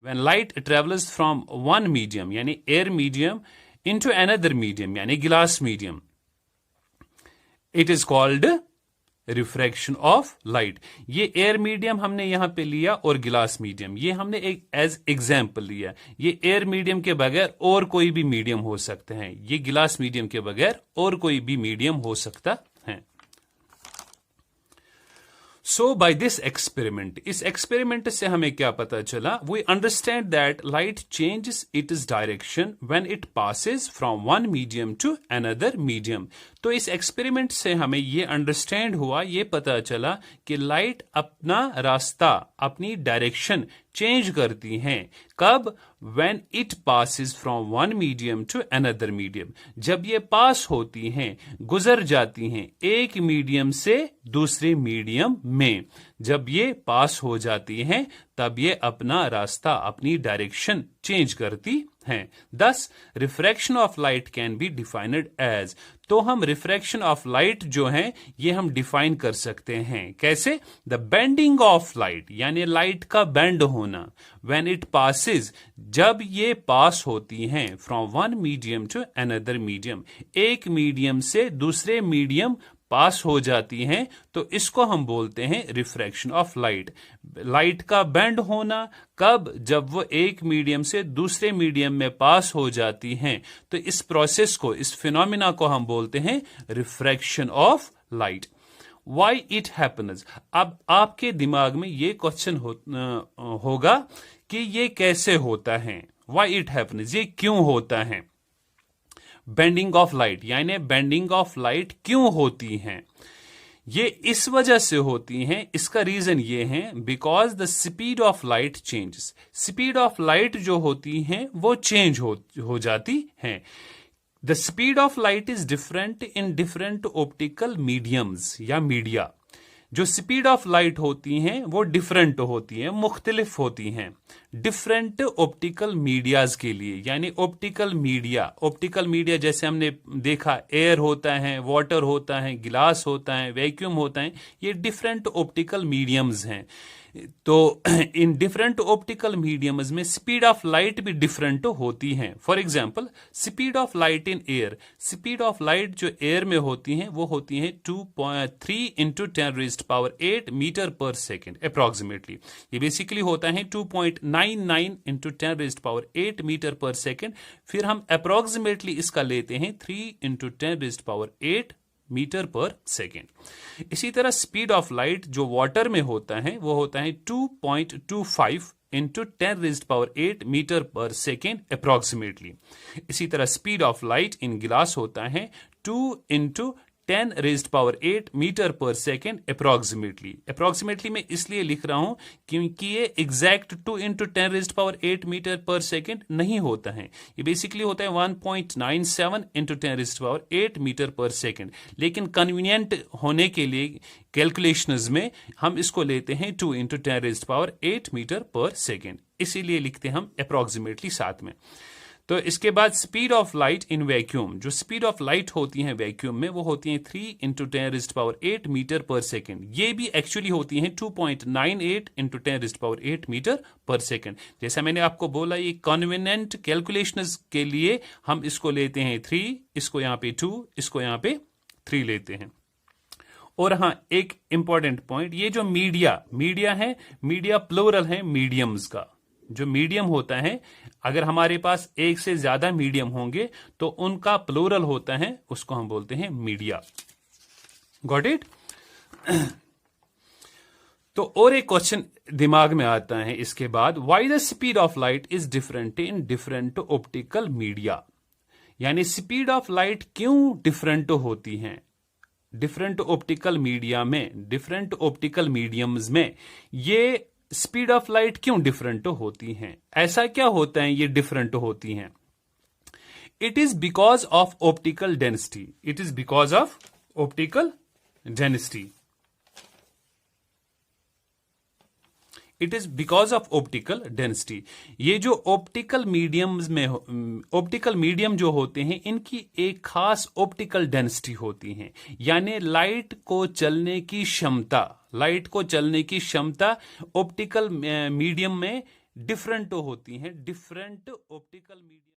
When light travels from one medium यानी air medium into another medium यानी glass medium, it is called refraction of light. ये air medium हमने यहां पे लिया और गिलास मीडियम ये हमने एक एज एग्जाम्पल लिया। ये एयर मीडियम के बगैर और कोई भी मीडियम हो सकते हैं, ये गिलास मीडियम के बगैर और कोई भी मीडियम हो सकता है। सो बाय दिस एक्सपेरिमेंट, इस एक्सपेरिमेंट से हमें क्या पता चला? We understand that light changes its direction when it passes from one medium to another medium. तो इस एक्सपेरिमेंट से हमें ये अंडरस्टैंड हुआ, ये पता चला कि लाइट अपना रास्ता, अपनी डायरेक्शन चेंज करती हैं। कब? When it passes from one medium to another medium, जब ये पास होती हैं, गुजर जाती हैं एक मीडियम से दूसरे मीडियम में, जब ये पास हो जाती हैं तब ये अपना रास्ता, अपनी डायरेक्शन चेंज करती हैं। Thus refraction of light can be defined as, तो हम रिफ्रैक्शन ऑफ लाइट जो है ये हम डिफाइन कर सकते हैं कैसे? द बेंडिंग ऑफ लाइट, यानी लाइट का बेंड होना, व्हेन इट पासिस, जब ये पास होती हैं, from one medium to another medium, एक मीडियम से दूसरे मीडियम पास हो जाती हैं, तो इसको हम बोलते हैं रिफ्रैक्शन ऑफ लाइट। लाइट का बेंड होना कब? जब वो एक मीडियम से दूसरे मीडियम में पास हो जाती हैं, तो इस प्रोसेस को, इस फिनोमिना को हम बोलते हैं refraction of light. Why it happens, अब आपके दिमाग में ये क्वेश्चन होगा कि ये कैसे होता है, वाई इट हैपन्स, ये क्यों होता है? बेंडिंग ऑफ लाइट, यानी बेंडिंग ऑफ लाइट क्यों होती हैं? ये इस वजह से होती हैं, इसका रीजन ये है because the speed of light changes. Speed of light जो होती हैं वो चेंज हो जाती हैं। The speed of light is different in different optical mediums या मीडिया। जो स्पीड ऑफ लाइट होती हैं वो डिफरेंट होती हैं, मुख्तलिफ होती हैं डिफरेंट ऑप्टिकल मीडियाज के लिए। यानी ऑप्टिकल मीडिया जैसे हमने देखा, एयर होता है, वाटर होता है, गिलास होता है, वैक्यूम होता है, ये डिफरेंट ऑप्टिकल मीडियम्स हैं। तो इन डिफरेंट ऑप्टिकल मीडियम्स में स्पीड ऑफ लाइट भी डिफरेंट होती हैं। For example speed of light in air, speed of light जो एयर में होती हैं वो होती हैं 2.3 × 10⁸ मीटर पर सेकेंड अप्रोक्सीमेटली। ये बेसिकली होता है 2.99 × 10⁸ मीटर पर सेकेंड। फिर हम अप्रोक्सीमेटली इसका लेते हैं 3 × 10⁸ मीटर पर सेकेंड। इसी तरह स्पीड ऑफ लाइट जो वाटर में होता है वो होता है 2.25 × 10⁸ मीटर पर सेकेंड अप्रोक्सीमेटली। इसी तरह स्पीड ऑफ लाइट इन गिलास होता है 2 × 10⁸ मीटर पर सेकेंड अप्रोक्सीमेटली। अप्रोक्सीमेटली मैं इसलिए लिख रहा हूं क्योंकि ये एग्जैक्ट 2 × 10⁸ मीटर पर सेकेंड नहीं होता है, ये बेसिकली होता है 1.97 × 10⁸ मीटर पर सेकेंड। लेकिन कन्वीनियंट होने के लिए कैलकुलेशंस में हम इसको लेते हैं 2 × 10⁸ मीटर पर सेकेंड, इसीलिए लिखते हैं हम अप्रोक्सीमेटली साथ में। तो इसके बाद speed of light in vacuum, जो स्पीड ऑफ लाइट होती है वैक्यूम में वो होती है 3 × 10⁸ मीटर पर सेकेंड। ये भी एक्चुअली होती है 2.98 × 10⁸ मीटर पर सेकेंड। जैसा मैंने आपको बोला, ये कन्वीनिएंट कैलकुलेशंस के लिए हम इसको लेते हैं 3, इसको यहाँ पे 2, इसको यहाँ पे 3 लेते हैं। और हाँ, एक इंपॉर्टेंट पॉइंट, ये जो मीडिया है, मीडिया प्लूरल है मीडियम्स का। जो मीडियम होता है, अगर हमारे पास एक से ज्यादा मीडियम होंगे तो उनका प्लूरल होता है, उसको हम बोलते हैं मीडिया। Got it? तो और एक क्वेश्चन दिमाग में आता है इसके बाद, why the speed of light is different in different optical media. यानी स्पीड ऑफ लाइट क्यों डिफरेंट होती है डिफरेंट ऑप्टिकल मीडिया में, डिफरेंट ऑप्टिकल मीडियम्स में ये स्पीड ऑफ लाइट क्यों डिफरेंट होती हैं? ऐसा क्या होता है ये डिफरेंट होती हैं? It is because of optical density. It is because of optical density. It is because of optical density. ये जो ऑप्टिकल मीडियम्स में, ऑप्टिकल मीडियम जो होते हैं, इनकी एक खास ऑप्टिकल डेंसिटी होती है। यानी लाइट को चलने की क्षमता ऑप्टिकल मीडियम में डिफरेंट होती हैं, डिफरेंट ऑप्टिकल मीडियम।